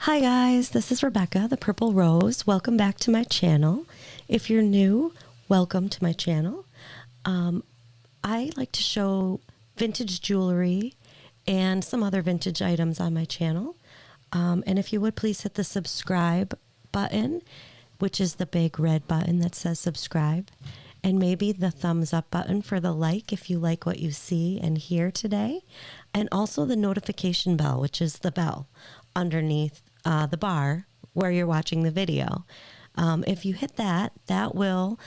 Hi guys, this is Rebecca, the Purple Rose. Welcome back to my channel. If you're new, welcome to my channel. I like to show vintage jewelry and some other vintage items on my channel. And if you would please hit the subscribe button, which is the big red button that says subscribe, and maybe the thumbs up button for the like if you like what you see and hear today, and also the notification bell, which is the bell underneath the bar where you're watching the video. If you hit that, that will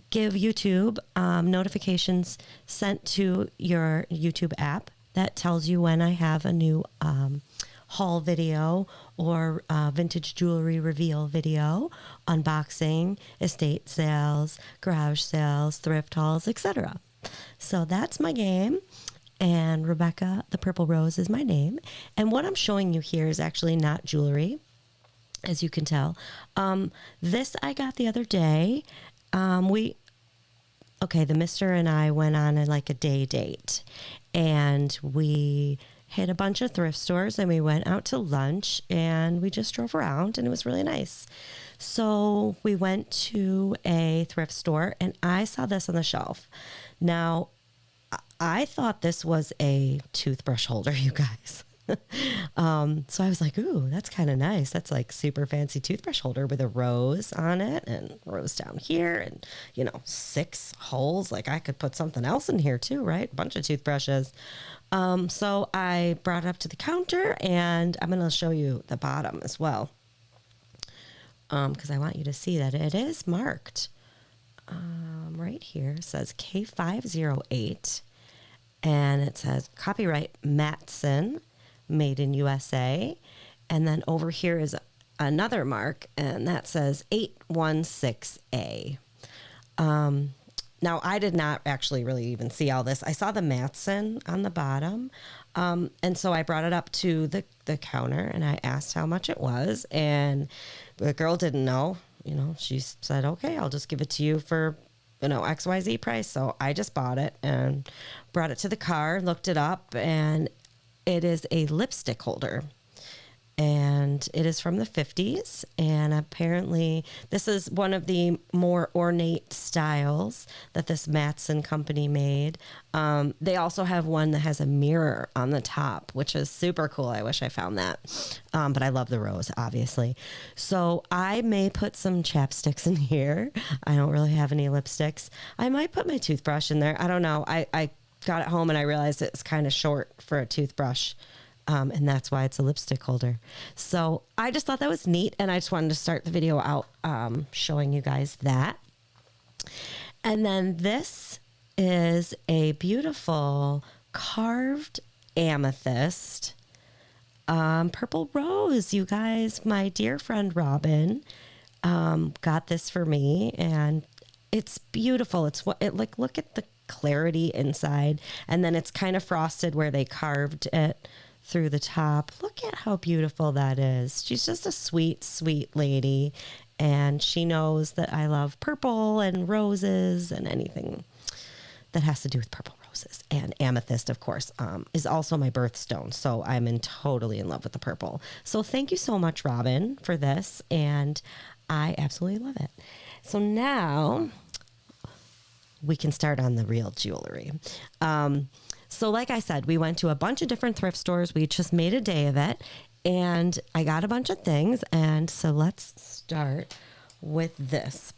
give YouTube notifications sent to your YouTube app that tells you when I have a new haul video or vintage jewelry reveal video, unboxing, estate sales, garage sales, thrift hauls, etc. So that's my game. And Rebecca, the Purple Rose, is my name. And what I'm showing you here is actually not jewelry, as you can tell. This I got the other day. The mister and I went on a day date. And we hit a bunch of thrift stores and we went out to lunch and we just drove around and it was really nice. So we went to a thrift store and I saw this on the shelf. Now, I thought this was a toothbrush holder, you guys. So I was like, ooh, that's kind of nice. That's like super fancy toothbrush holder with a rose on it and rose down here and, 6 holes. Like I could put something else in here too, right? A bunch of toothbrushes. So I brought it up to the counter and I'm going to show you the bottom as well. Because I want you to see that it is marked. Right here it says K508. And it says copyright Matson, made in USA. And then over here is another mark, and that says 816A. Now, I did not actually really even see all this. I saw the Matson on the bottom. And so I brought it up to the counter, and I asked how much it was. And the girl didn't know. She said, okay, I'll just give it to you for XYZ price. So I just bought it and brought it to the car, looked it up, and it is a lipstick holder. And it is from the 50s. And apparently this is one of the more ornate styles that this Matson company made. They also have one that has a mirror on the top, which is super cool. I wish I found that. But I love the rose, obviously. So I may put some chapsticks in here. I don't really have any lipsticks. I might put my toothbrush in there. I don't know. I got it home and I realized it's kind of short for a toothbrush. And that's why it's a lipstick holder. So I just thought that was neat. And I just wanted to start the video out showing you guys that. And then this is a beautiful carved amethyst purple rose. You guys, my dear friend Robin got this for me. And it's beautiful. Look at the clarity inside. And then it's kind of frosted where they carved it through the top. Look at how beautiful that is. She's just a sweet, sweet lady. And she knows that I love purple and roses and anything that has to do with purple roses. And amethyst, of course, is also my birthstone. So I'm totally in love with the purple. So thank you so much, Robin, for this. And I absolutely love it. So now we can start on the real jewelry. So like I said, we went to a bunch of different thrift stores. We just made a day of it. And I got a bunch of things. And so let's start with this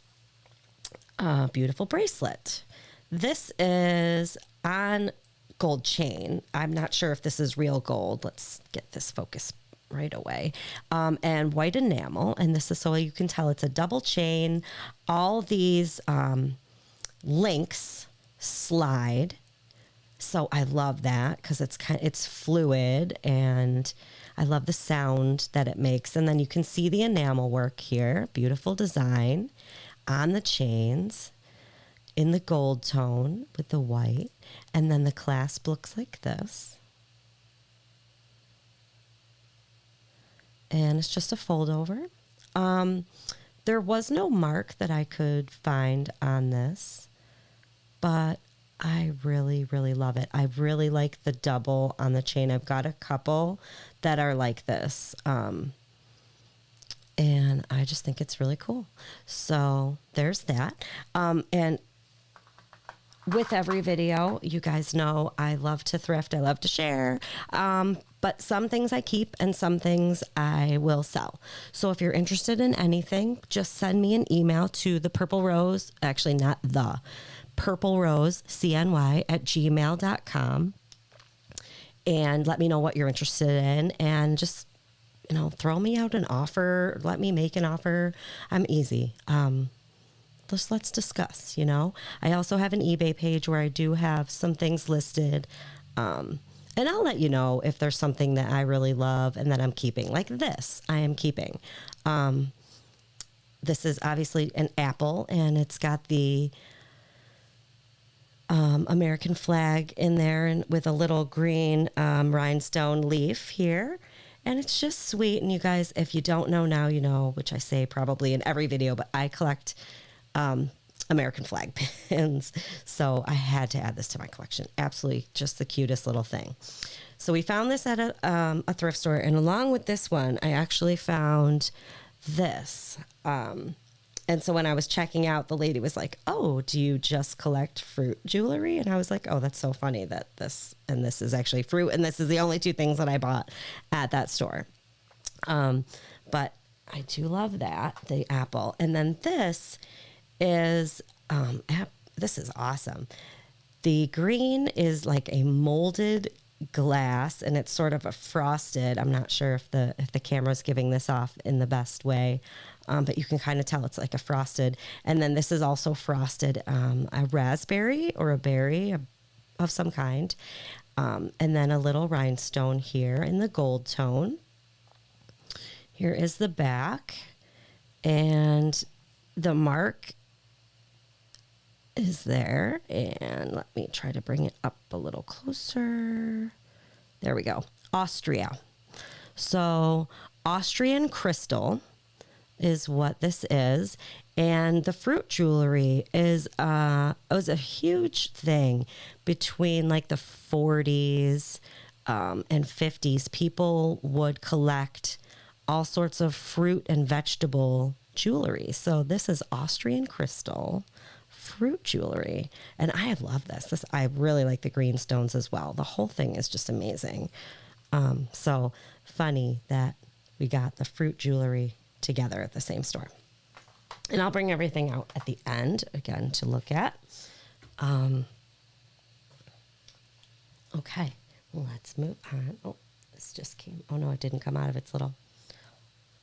beautiful bracelet. This is on gold chain. I'm not sure if this is real gold. Let's get this focus right away. And white enamel. And this is so you can tell it's a double chain. All these links slide. So I love that because it's fluid and I love the sound that it makes. And then you can see the enamel work here. Beautiful design on the chains in the gold tone with the white. And then the clasp looks like this. And it's just a fold over. There was no mark that I could find on this, but I really, really love it. I really like the double on the chain. I've got a couple that are like this. And I just think it's really cool. So there's that. And with every video, you guys know I love to thrift. I love to share. But some things I keep and some things I will sell. So if you're interested in anything, just send me an email to the Purple Rose, actually not the, Purple Rose, CNY at gmail.com. And let me know what you're interested in, and just, throw me out an offer. Let me make an offer. I'm easy. Let's discuss, I also have an eBay page where I do have some things listed. And I'll let you know if there's something that I really love and that I'm keeping. Like this, I am keeping. This is obviously an apple, and it's got the American flag in there, and with a little green rhinestone leaf here. And it's just sweet. And you guys, if you don't know now, you know, which I say probably in every video, but I collect American flag pins. So I had to add this to my collection. Absolutely just the cutest little thing. So we found this at a thrift store. And along with this one, I actually found this. And so when I was checking out, the lady was like, "Oh, do you just collect fruit jewelry?" And I was like, "Oh, that's so funny that this is actually fruit. And this is the only two things that I bought at that store." But I do love that, the apple. And then this is, this is awesome. The green is like a molded glass, and it's sort of a frosted. I'm not sure if the camera's giving this off in the best way. But you can kind of tell it's like a frosted. And then this is also frosted, a raspberry or a berry of some kind. And then a little rhinestone here in the gold tone. Here is the back. And the mark is there. And let me try to bring it up a little closer. There we go. Austria. So Austrian crystal is what this is. And the fruit jewelry was a huge thing between like the 40s and 50s. People would collect all sorts of fruit and vegetable jewelry. So this is Austrian crystal fruit jewelry. And I love this. I really like the green stones as well. The whole thing is just amazing. So funny that we got the fruit jewelry together at the same store. And I'll bring everything out at the end again to look at. Okay, let's move on. Oh, this just came. Oh no, it didn't come out of its little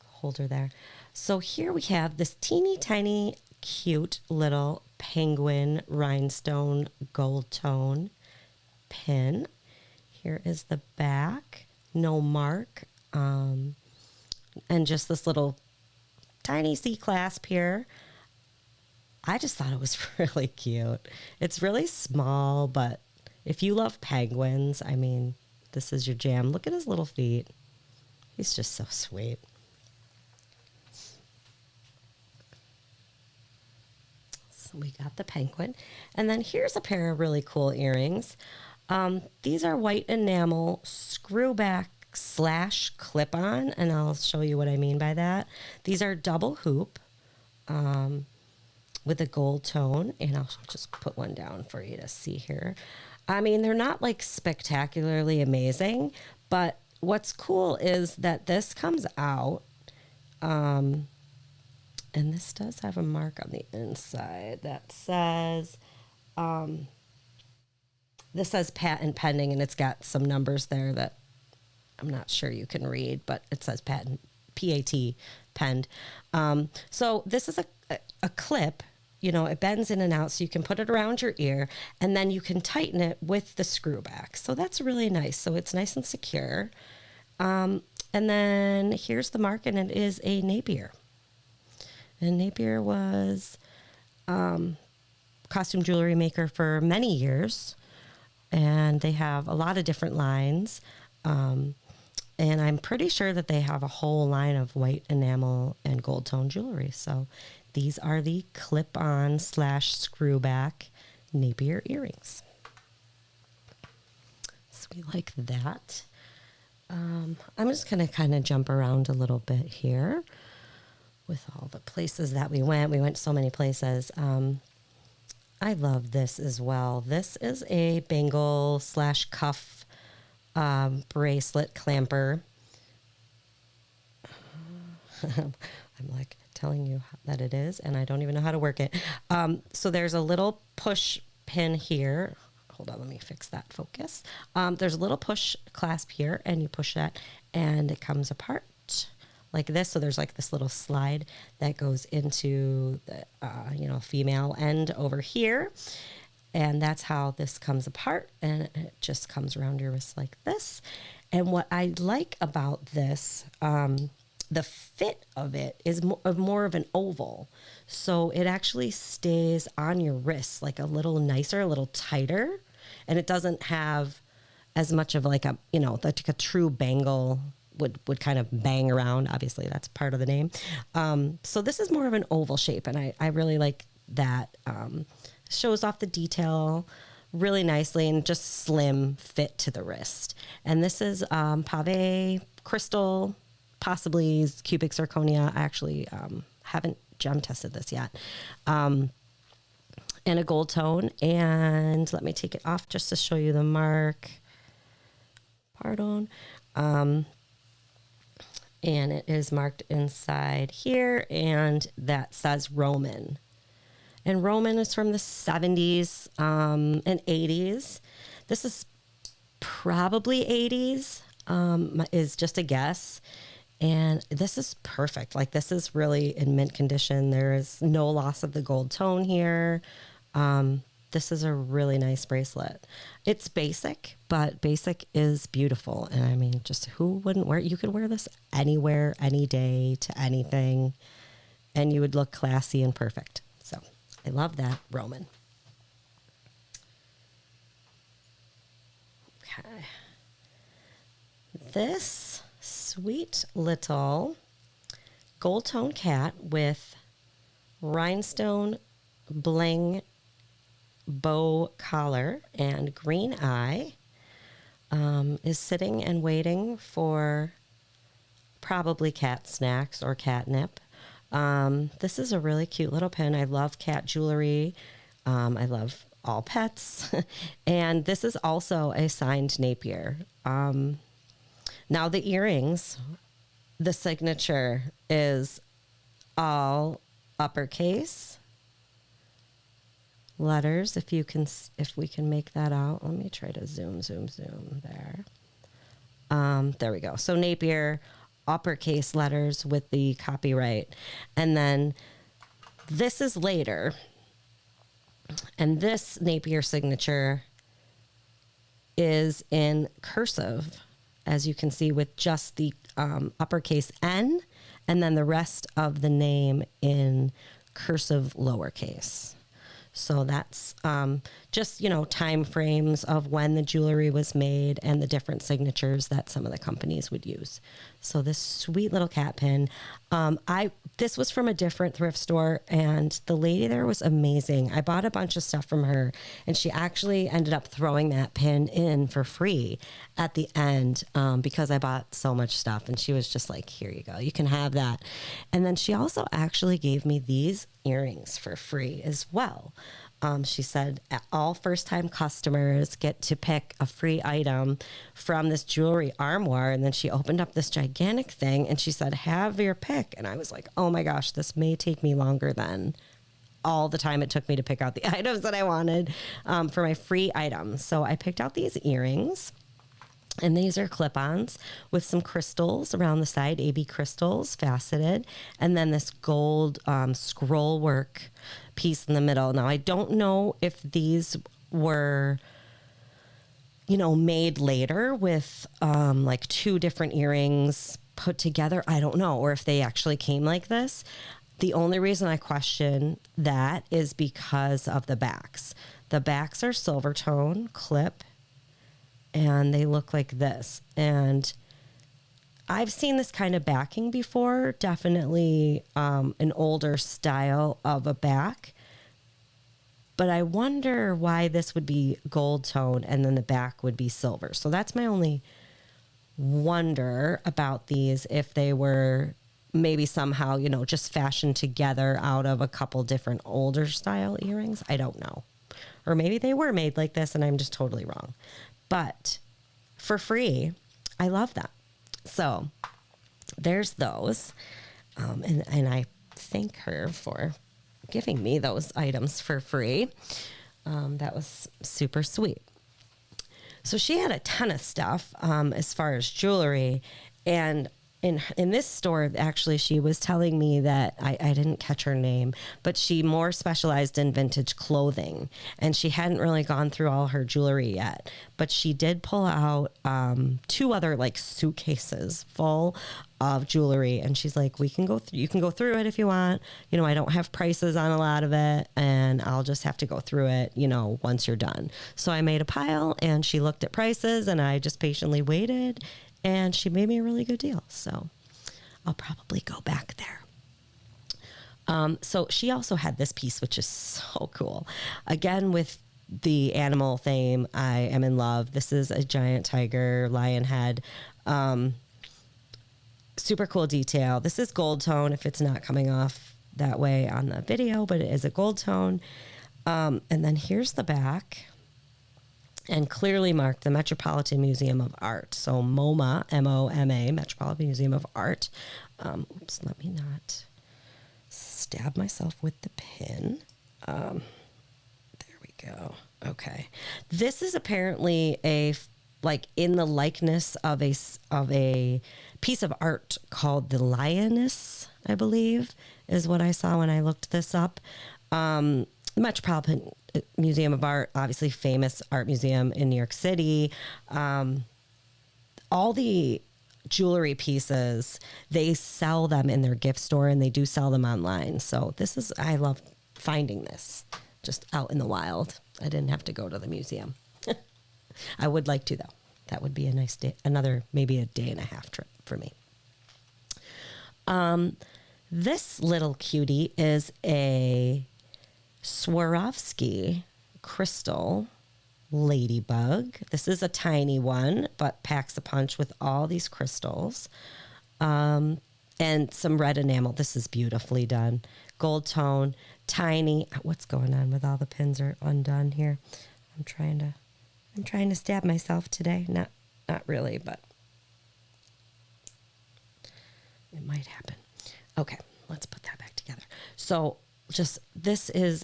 holder there. So here we have this teeny tiny cute little penguin rhinestone gold tone pin. Here is the back, no mark, and just this little tiny C clasp here. I just thought it was really cute. It's really small, but if you love penguins, I mean, this is your jam. Look at his little feet. He's just so sweet. So we got the penguin. And then here's a pair of really cool earrings. These are white enamel screwback / clip-on, and I'll show you what I mean by that. These are double hoop with a gold tone, and I'll just put one down for you to see here. I mean, they're not like spectacularly amazing, but what's cool is that this comes out, and this does have a mark on the inside that says, this says patent pending, and it's got some numbers there that I'm not sure you can read, but it says patent, P-A-T, penned. So this is a clip, you know, it bends in and out, so you can put it around your ear, and then you can tighten it with the screw back. So that's really nice. So it's nice and secure. And then here's the mark, and it is a Napier. And Napier was costume jewelry maker for many years, and they have a lot of different lines. And I'm pretty sure that they have a whole line of white enamel and gold tone jewelry. So these are the clip-on / screwback Napier earrings. So we like that. I'm just going to kind of jump around a little bit here. with all the places that we went so many places. I love this as well. This is a bangle / cuff bracelet clamper. I'm like telling you that it is, and I don't even know how to work it. So there's a little push pin here. Hold on, let me fix that focus. There's a little push clasp here, and you push that, and it comes apart like this. So there's like this little slide that goes into the female end over here, and that's how this comes apart, and it just comes around your wrist like this. And what I like about this, the fit of it is more of an oval, so it actually stays on your wrist like a little nicer, a little tighter, and it doesn't have as much of like a like a true bangle would kind of bang around. Obviously, that's part of the name. So this is more of an oval shape, and I really like that. Shows off the detail really nicely and just slim fit to the wrist. And this is pave crystal, possibly cubic zirconia. I actually haven't gem tested this yet. And a gold tone. And let me take it off just to show you the mark. Pardon. And it is marked inside here, and that says Roman. And Roman is from the 70s and 80s. This is probably 80s, is just a guess. And this is perfect. Like, this is really in mint condition. There is no loss of the gold tone here. This is a really nice bracelet. It's basic, but basic is beautiful. And I mean, just who wouldn't wear it? You could wear this anywhere, any day, to anything, and you would look classy and perfect. So I love that, Roman. Okay. This sweet little gold tone cat with rhinestone bling bow collar and green eye is sitting and waiting for probably cat snacks or catnip. This is a really cute little pin. I love cat jewelry. I love all pets. And this is also a signed Napier. Now the earrings, the signature is all uppercase letters. If we can make that out, let me try to zoom there. There we go. So Napier, uppercase letters with the copyright. And then this is later. And this Napier signature is in cursive, as you can see, with just the uppercase N, and then the rest of the name in cursive lowercase. So that's just, time frames of when the jewelry was made and the different signatures that some of the companies would use. So this sweet little cat pin. This was from a different thrift store, and the lady there was amazing. I bought a bunch of stuff from her, and she actually ended up throwing that pin in for free at the end because I bought so much stuff, and she was just like, here you go, you can have that. And then she also actually gave me these earrings for free as well. She said all first-time customers get to pick a free item from this jewelry armoire. And then she opened up this gigantic thing, and she said, have your pick. And I was like, oh my gosh, this may take me longer than all the time it took me to pick out the items that I wanted for my free items. So I picked out these earrings. And these are clip-ons with some crystals around the side, AB crystals, faceted, and then this gold scroll work piece in the middle. Now, I don't know if these were, made later with like two different earrings put together. I don't know, or if they actually came like this. The only reason I question that is because of the backs. The backs are silver tone clip, and they look like this. And I've seen this kind of backing before, definitely an older style of a back. But I wonder why this would be gold tone and then the back would be silver. So that's my only wonder about these, if they were maybe somehow, just fashioned together out of a couple different older style earrings. I don't know. Or maybe they were made like this and I'm just totally wrong. But for free, I love that. So there's those. And I thank her for giving me those items for free. That was super sweet. So she had a ton of stuff as far as jewelry. And in this store, actually, she was telling me that I didn't catch her name, but she more specialized in vintage clothing. And she hadn't really gone through all her jewelry yet. But she did pull out 2 other like suitcases full of jewelry. And she's like, you can go through it if you want. I don't have prices on a lot of it. And I'll just have to go through it, once you're done. So I made a pile and she looked at prices and I just patiently waited. And she made me a really good deal. So I'll probably go back there. So she also had this piece, which is so cool. Again, with the animal theme, I am in love. This is a giant tiger, lion head. Super cool detail. This is gold tone if it's not coming off that way on the video, but it is a gold tone. And then here's the back. And clearly marked the Metropolitan Museum of Art. So MOMA, M-O-M-A, Metropolitan Museum of Art. Oops, let me not stab myself with the pin. There we go. Okay. This is apparently in the likeness of a piece of art called the Lioness, I believe, is what I saw when I looked this up. The Metropolitan Museum of Art, obviously famous art museum in New York City. All the jewelry pieces, they sell them in their gift store and they do sell them online. So I love finding this just out in the wild. I didn't have to go to the museum. I would like to though. That would be a nice day, maybe a day and a half trip for me. This little cutie is a Swarovski crystal ladybug. This is a tiny one, but packs a punch with all these crystals. And some red enamel. This is beautifully done. Gold tone, tiny. What's going on with all the pins are undone here? I'm trying to stab myself today. Not really, but it might happen. Okay, let's put that back together. So this is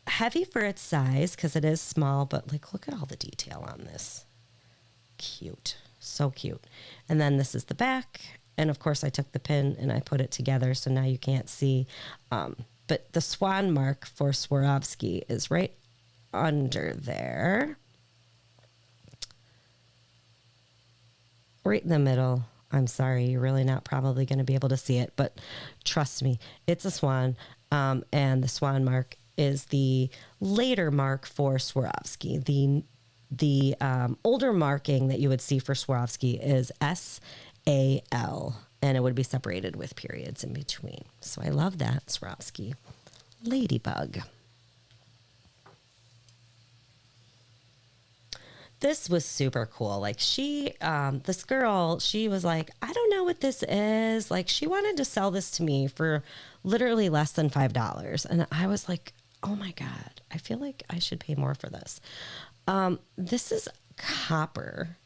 heavy for its size because it is small, but look at all the detail on this. Cute. So cute. And then this is the back. And of course I took the pin and I put it together. So now you can't see. But the swan mark for Swarovski is right under there. Right in the middle. I'm sorry, you're really not probably going to be able to see it, but trust me, it's a swan. And the swan mark is the later mark for Swarovski. The older marking that you would see for Swarovski is S-A-L, and it would be separated with periods in between. So I love that Swarovski ladybug. This was super cool. This girl, she was like, I don't know what this is. She wanted to sell this to me for literally less than $5. And I was like, oh my God, I feel like I should pay more for this. This is copper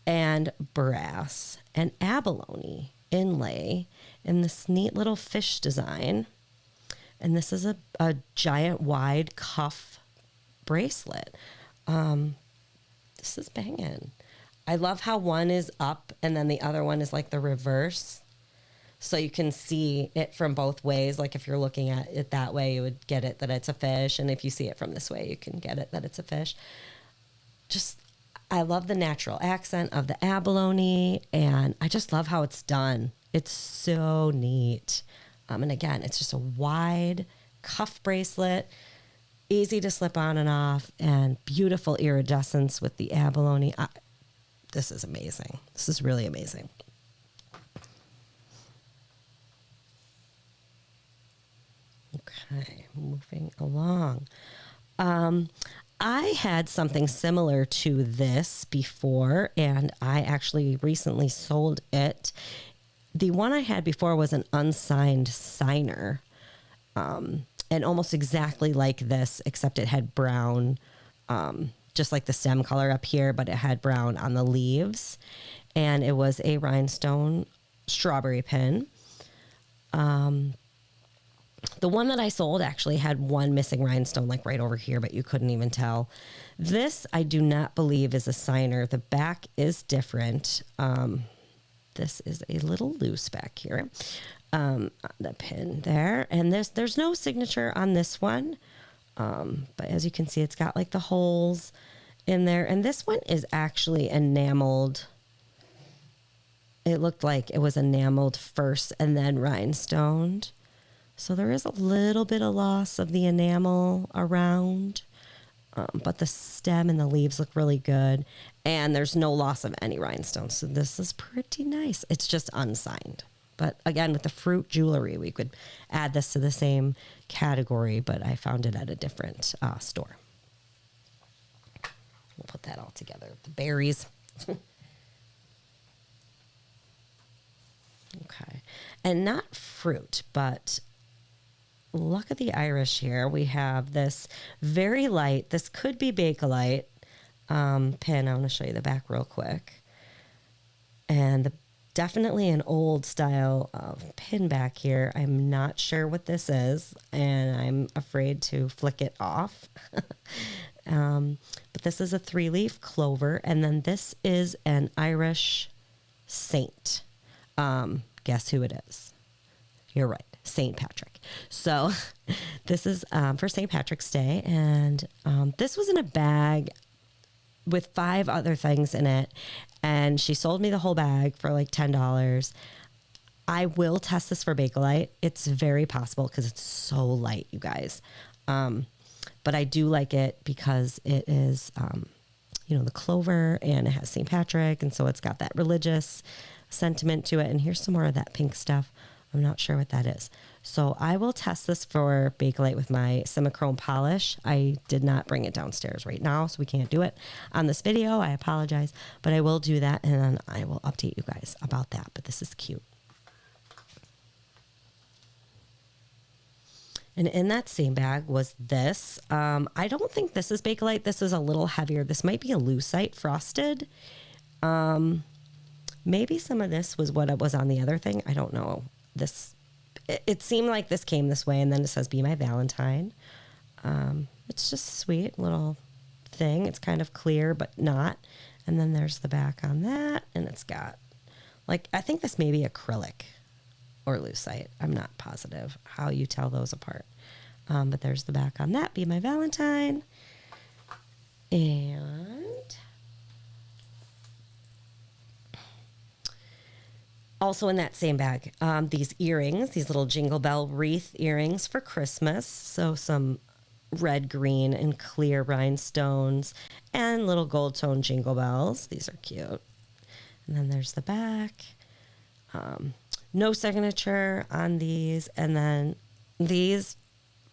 and brass and abalone inlay in this neat little fish design. And this is a giant wide cuff bracelet. This is banging. I love how one is up and then the other one is the reverse. So you can see it from both ways. If you're looking at it that way, you would get it that it's a fish. And if you see it from this way, you can get it that it's a fish. I love the natural accent of the abalone. And I just love how it's done. It's so neat. And again, it's just a wide cuff bracelet. Easy to slip on and off, and beautiful iridescence with the abalone. This is amazing. This is really amazing. Okay, moving along. I had something similar to this before, and I actually recently sold it. The one I had before was an unsigned signer, and almost exactly like this, except it had brown, just like the stem color up here, but it had brown on the leaves. And it was a rhinestone strawberry pin. The one that I sold actually had one missing rhinestone, like right over here, but you couldn't even tell. This, I do not believe, is a signer. The back is different. This is a little loose back here. The pin there. And there's no signature on this one. But as you can see, it's got like the holes in there. And this one is actually enameled. It looked like it was enameled first and then rhinestoned. So there is a little bit of loss of the enamel around, but the stem and the leaves look really good. And there's no loss of any rhinestones. So this is pretty nice. It's just unsigned. But again, with the fruit jewelry, we could add this to the same category, but I found it at a different store. We'll put that all together. The berries. Okay. And not fruit, but look at the Irish here. We have this very light, this could be Bakelite pin. I want to show you the back real quick. And definitely an old style of pin back here. I'm not sure what this is, and I'm afraid to flick it off. But this is a 3-leaf clover, and then this is an Irish saint. Guess who it is? You're right, St. Patrick. So this is for St. Patrick's Day, and this was in a bag with 5 other things in it, and she sold me the whole bag for like $10. I will test this for Bakelite. It's very possible because it's so light, you guys. But I do like it because it is, the clover, and it has St. Patrick, and so it's got that religious sentiment to it. And here's some more of that pink stuff. I'm not sure what that is. So I will test this for Bakelite with my Simichrome polish. I did not bring it downstairs right now, so we can't do it on this video. I apologize, but I will do that, and then I will update you guys about that. But this is cute. And in that same bag was this. I don't think this is Bakelite. This is a little heavier. This might be a lucite frosted. Maybe some of this was what it was on the other thing. I don't know. It seemed like this came this way, and then it says, "Be my Valentine." It's just a sweet little thing. It's kind of clear, but not. And then there's the back on that, and it's got, I think this may be acrylic or lucite. I'm not positive how you tell those apart. But there's the back on that, "Be my Valentine." And also in that same bag, these earrings, these little Jingle Bell wreath earrings for Christmas. So some red, green, and clear rhinestones and little gold tone jingle bells. These are cute. And then there's the back. No signature on these. And then these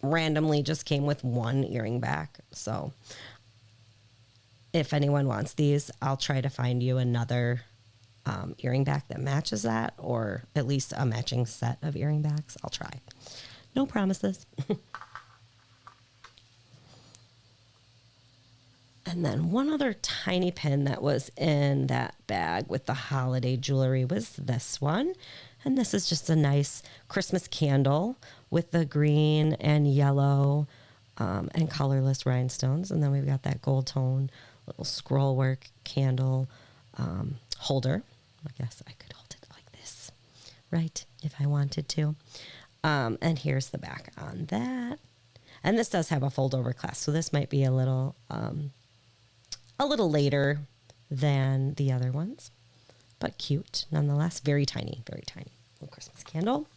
randomly just came with one earring back. So if anyone wants these, I'll try to find you another earring back that matches that, or at least a matching set of earring backs. I'll try. No promises. And then one other tiny pin that was in that bag with the holiday jewelry was this one. And this is just a nice Christmas candle with the green and yellow and colorless rhinestones. And then we've got that gold tone little scroll work candle holder. I guess I could hold it like this, right, if I wanted to. And here's the back on that. And this does have a fold-over clasp, so this might be a little later than the other ones, but cute nonetheless. Very tiny little Christmas candle.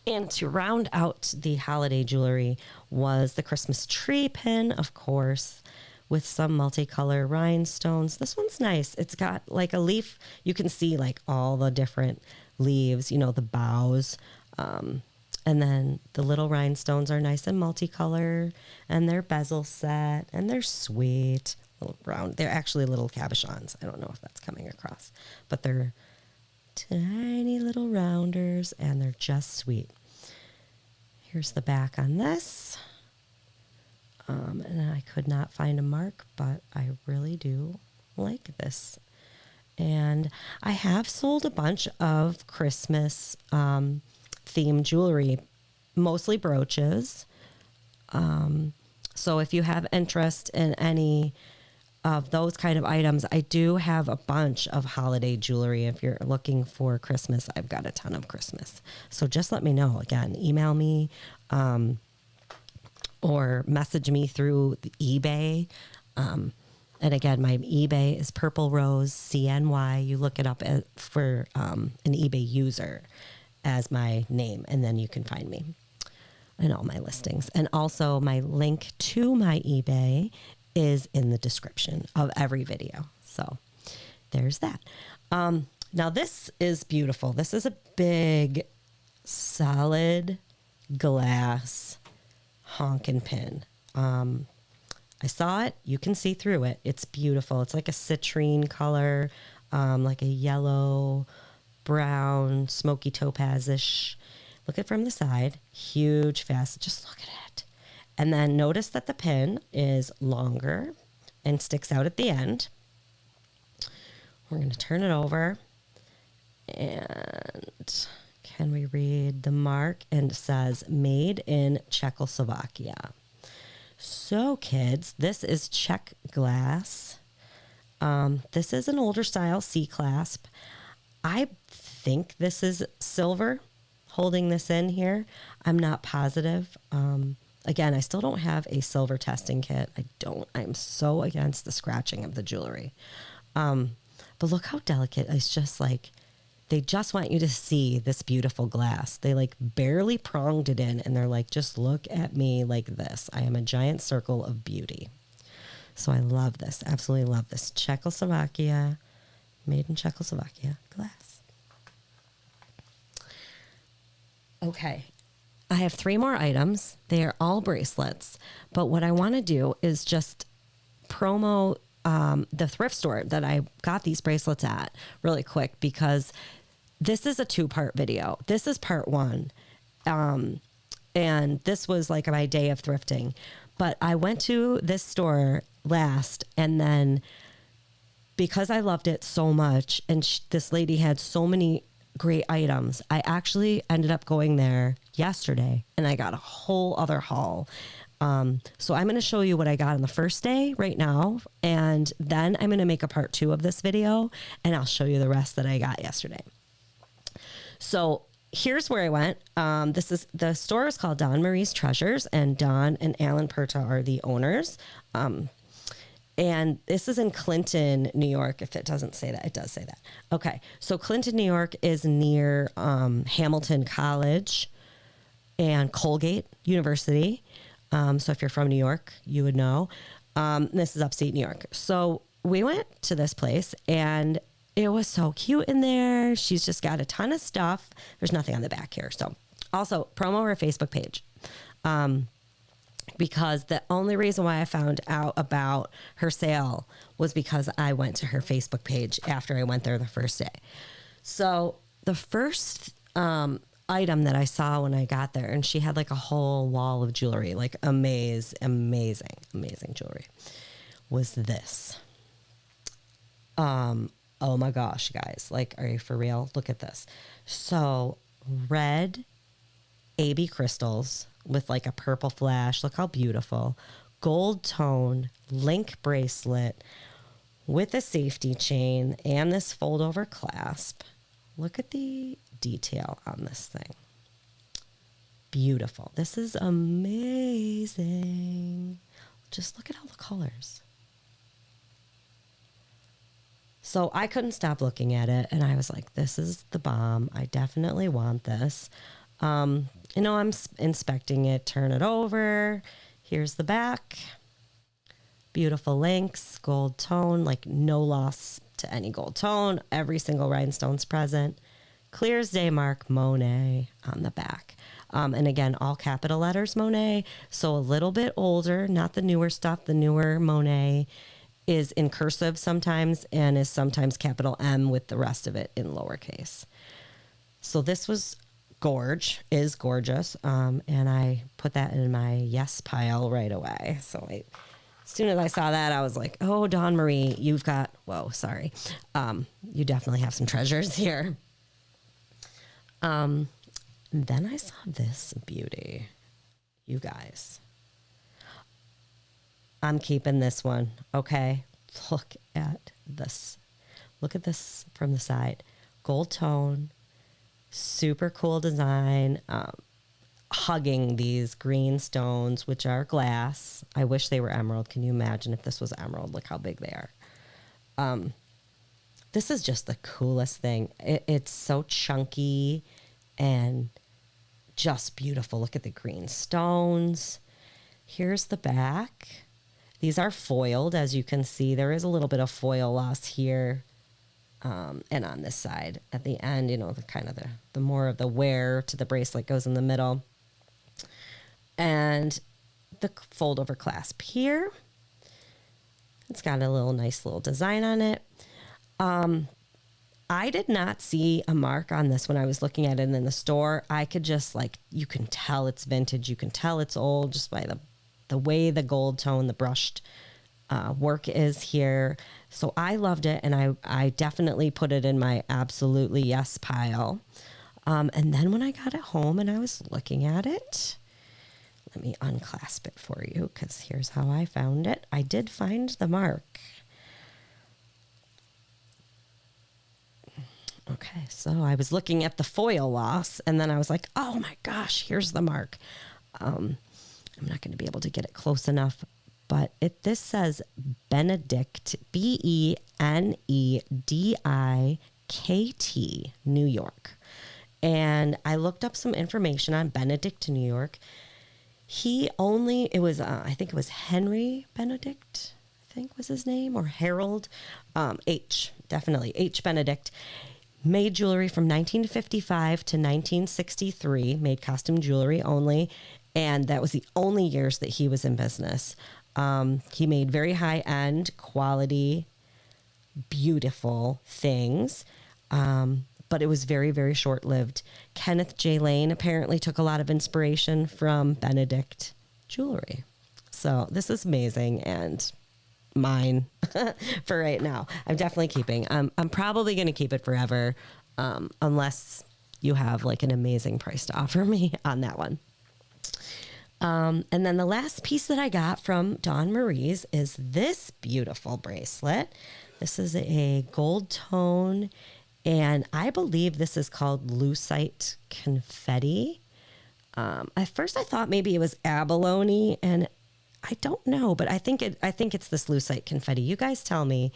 And to round out the holiday jewelry was the Christmas tree pin, of course, with some multicolor rhinestones. This one's nice. It's got like a leaf. You can see like all the different leaves, the boughs. And then the little rhinestones are nice and multicolor, and they're bezel set, and they're sweet. Little round. They're actually little cabochons. I don't know if that's coming across, but they're Tiny little rounders, and they're just sweet. Here's the back on this. And I could not find a mark, but I really do like this. And I have sold a bunch of Christmas themed jewelry, mostly brooches. So if you have interest in any of those kind of items, I do have a bunch of holiday jewelry. If you're looking for Christmas, I've got a ton of Christmas. So just let me know. Again, email me or message me through eBay. And again, my eBay is Purple Rose CNY. You look it up for an eBay user as my name, and then you can find me in all my listings. And also my link to my eBay is in the description of every video. So there's that. Now this is beautiful. This is a big, solid glass honkin' pin. I saw it. You can see through it. It's beautiful. It's like a citrine color, like a yellow, brown, smoky topazish. Look at it from the side. Huge facet. Just look at it. And then notice that the pin is longer and sticks out at the end. We're going to turn it over. And can we read the mark? And it says, made in Czechoslovakia. So kids, this is Czech glass. This is an older style C-clasp. I think this is silver holding this in here. I'm not positive. Again, I still don't have a silver testing kit. I'm so against the scratching of the jewelry. But look how delicate. It's just like, they just want you to see this beautiful glass. They like barely pronged it in, and they're like, just look at me like this. I am a giant circle of beauty. So I love this. Absolutely love this. Czechoslovakia, made in Czechoslovakia glass. Okay. I have 3 more items. They are all bracelets. But what I want to do is just promo the thrift store that I got these bracelets at really quick, because this is a 2-part video. This is part 1. And this was like my day of thrifting. But I went to this store last, and then because I loved it so much, and this lady had so many great items, I actually ended up going there yesterday, and I got a whole other haul. So I'm going to show you what I got on the first day right now, and then I'm going to make a part 2 of this video, and I'll show you the rest that I got yesterday. So here's where I went. The store is called Don Marie's Treasures, and Don and Alan Perta are the owners. And this is in Clinton, New York. If it doesn't say that, it does say that. Okay. So Clinton, New York is near Hamilton College and Colgate University. So if you're from New York, you would know. This is upstate New York. So we went to this place, and it was so cute in there. She's just got a ton of stuff. There's nothing on the back here. So also promo her Facebook page. Because the only reason why I found out about her sale was because I went to her Facebook page after I went there the first day. So the first item that I saw when I got there, and she had like a whole wall of jewelry, like amazing jewelry, was this. Oh my gosh, guys, like, are you for real? Look at this. So red AB crystals with like a purple flash. Look how beautiful. Gold tone link bracelet with a safety chain and this fold over clasp. Look at the detail on this thing. Beautiful. This is amazing. Just look at all the colors. So I couldn't stop looking at it, and I was like, this is the bomb. I definitely want this. I'm inspecting it, turn it over. Here's the back. Beautiful links, gold tone, like no loss to any gold tone. Every single rhinestone's present. Clear as day mark, Monet on the back. And again, all capital letters, Monet. So a little bit older, not the newer stuff, the newer Monet is in cursive sometimes and is sometimes capital M with the rest of it in lowercase. So this was is gorgeous. And I put that in my yes pile right away. So as soon as I saw that, I was like, oh, Dawn Marie, you definitely have some treasures here. Then I saw this beauty, you guys. I'm keeping this one. Okay. Look at this. Look at this from the side. Gold tone. Super cool design, hugging these green stones, which are glass. I wish they were emerald. Can you imagine if this was emerald? Look how big they are. This is just the coolest thing. It's so chunky and just beautiful. Look at the green stones. Here's the back. These are foiled, as you can see. There is a little bit of foil loss here. And on this side at the end, the more of the wear to the bracelet goes in the middle. And the fold over clasp here. It's got a nice little design on it. I did not see a mark on this when I was looking at it in the store. I could just you can tell it's vintage. You can tell it's old just by the way the gold tone, the brushed work is here. So I loved it, and I definitely put it in my absolutely yes pile. And then when I got it home and I was looking at it, let me unclasp it for you because here's how I found it. I did find the mark. Okay, so I was looking at the foil loss, and then I was like, oh my gosh, here's the mark. I'm not going to be able to get it close enough. But this says Benedikt, Benedikt, New York. And I looked up some information on Benedikt, New York. I think it was Henry Benedikt, I think was his name, or Harold. H Benedikt. Made jewelry from 1955 to 1963, made costume jewelry only. And that was the only years that he was in business. He made very high-end, quality, beautiful things, but it was very, very short-lived. Kenneth J. Lane apparently took a lot of inspiration from Benedikt jewelry. So this is amazing and mine for right now. I'm definitely keeping. I'm probably going to keep it forever unless you have an amazing price to offer me on that one. And then the last piece that I got from Dawn Marie's is this beautiful bracelet. This is a gold tone, and I believe this is called lucite confetti. At first I thought maybe it was abalone, and I don't know, but I think it's this lucite confetti. You guys tell me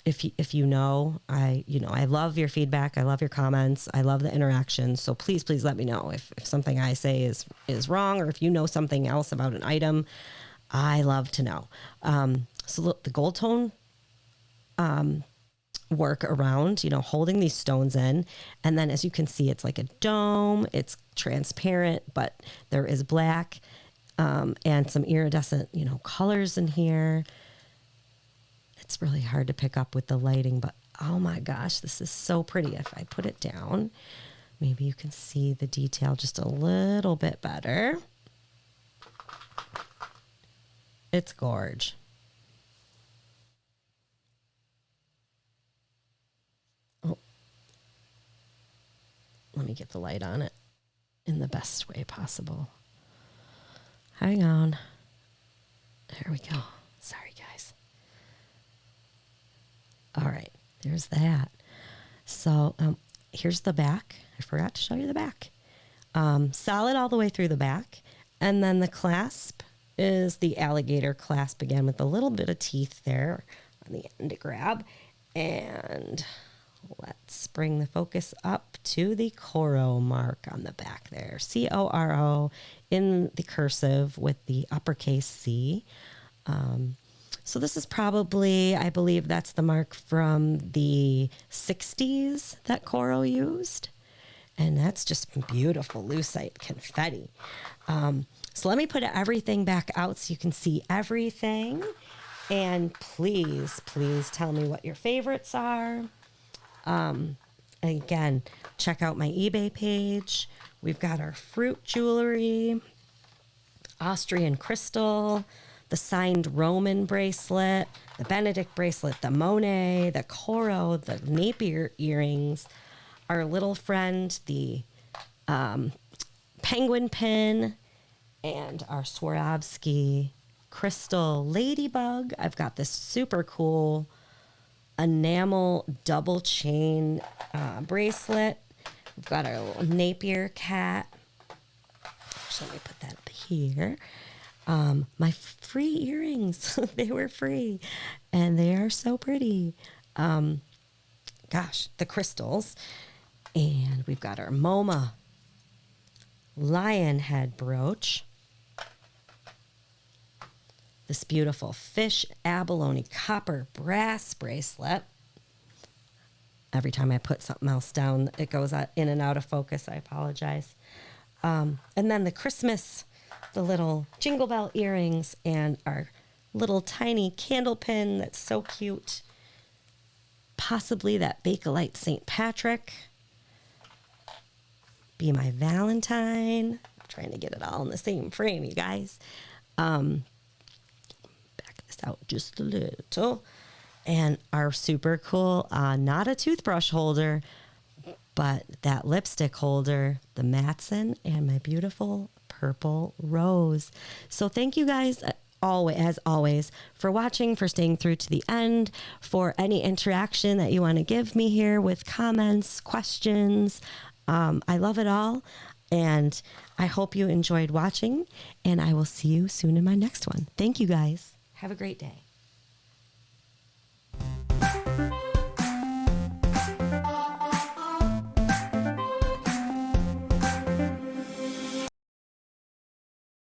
if you know. I love your feedback. I love your comments. I love the interaction. So please let me know if something I say is wrong, or if you know something else about an item. I love to know. So look, the gold tone work around, holding these stones in. And then as you can see, it's like a dome. It's transparent, but there is black and some iridescent, colors in here. It's really hard to pick up with the lighting, but oh my gosh, this is so pretty. If I put it down, maybe you can see the detail just a little bit better. It's gorge. Oh, let me get the light on it in the best way possible. Hang on. There we go. Sorry, guys. All right, there's that. So here's the back. I forgot to show you the back. Solid all the way through the back. And then the clasp is the alligator clasp again with a little bit of teeth there on the end to grab. And let's bring the focus up to the Coro mark on the back there. Coro in the cursive with the uppercase C. So this is probably, I believe that's the mark from the 60s that Coro used. And that's just beautiful lucite confetti. So let me put everything back out so you can see everything. And please, please tell me what your favorites are. Again, check out my eBay page. We've got our fruit jewelry, Austrian crystal, the signed Roman bracelet, the Benedikt bracelet, the Monet, the Coro, the Napier earrings, our little friend, the penguin pin, and our Swarovski crystal ladybug. I've got this super cool enamel double chain bracelet. We've got our little Napier cat. Actually, let me put that up here. My free earrings. They were free, and they are so pretty. Gosh, the crystals. And we've got our MOMA lion head brooch. This beautiful fish abalone copper brass bracelet. Every time I put something else down, it goes in and out of focus. I apologize. And then the Christmas, the little jingle bell earrings, and our little tiny candle pin that's so cute. Possibly that Bakelite St. Patrick. Be my Valentine. I'm trying to get it all in the same frame, you guys. Back this out just a little. And our super cool, not a toothbrush holder, but that lipstick holder, the Matson, and my beautiful purple rose. So thank you guys as always for watching, for staying through to the end, for any interaction that you want to give me here with comments, questions. I love it all, and I hope you enjoyed watching, and I will see you soon in my next one. Thank you guys. Have a great day.